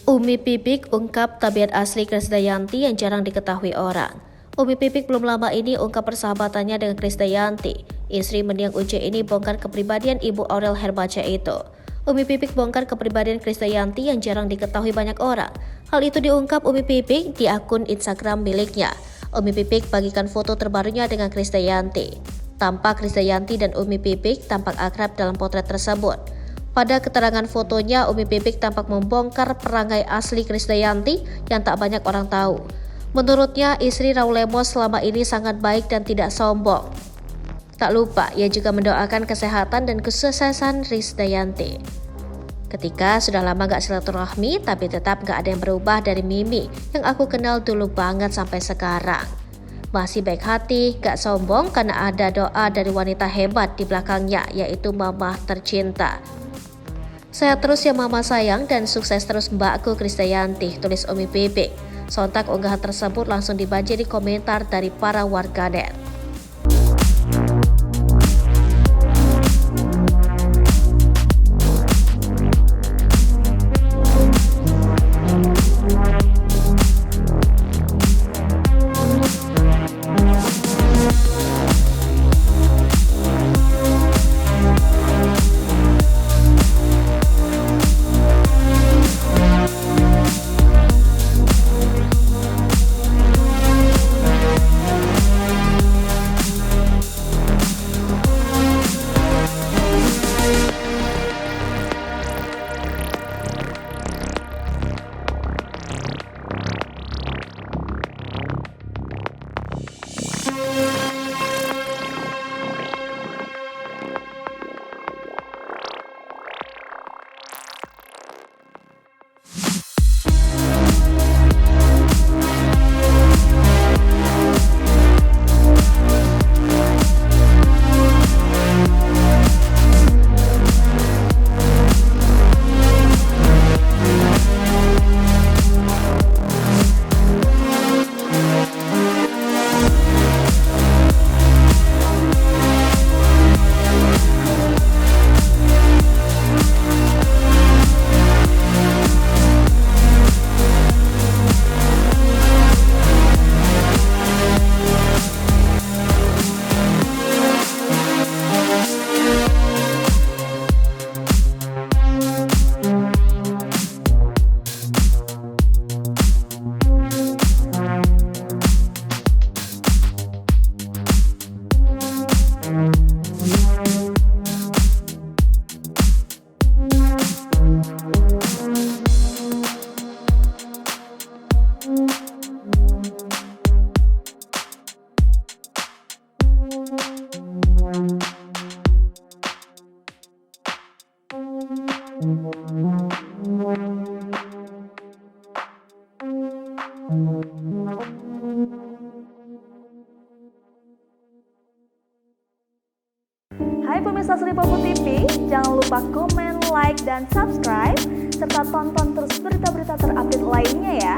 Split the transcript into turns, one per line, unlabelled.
Umi Pipik ungkap tabiat asli Krisdayanti yang jarang diketahui orang. Umi Pipik belum lama ini ungkap persahabatannya dengan Krisdayanti. Istri mendiang Uce ini bongkar kepribadian Ibu Aurel Herbaca itu. Umi Pipik bongkar kepribadian Krisdayanti yang jarang diketahui banyak orang. Hal itu diungkap Umi Pipik di akun Instagram miliknya. Umi Pipik bagikan foto terbarunya dengan Krisdayanti. Tampak Krisdayanti dan Umi Pipik tampak akrab dalam potret tersebut. Pada keterangan fotonya, Umi Pipik tampak membongkar perangai asli Krisdayanti yang tak banyak orang tahu. Menurutnya, istri Raul Lemos selama ini sangat baik dan tidak sombong. Tak lupa, ia juga mendoakan kesehatan dan kesuksesan Krisdayanti. Ketika sudah lama gak silaturahmi, tapi tetap gak ada yang berubah dari Mimi yang aku kenal dulu banget sampai sekarang. Masih baik hati, gak sombong karena ada doa dari wanita hebat di belakangnya, yaitu Mama tercinta. Sehat terus ya Mama sayang dan sukses terus Mbakku Krisdayanti, tulis Umi Pipik. Sontak unggahan tersebut langsung dibanjiri komentar dari para warganet.
Hai pemirsa Sri Popo TV, jangan lupa komen, like, dan subscribe, serta tonton terus berita-berita terupdate lainnya ya.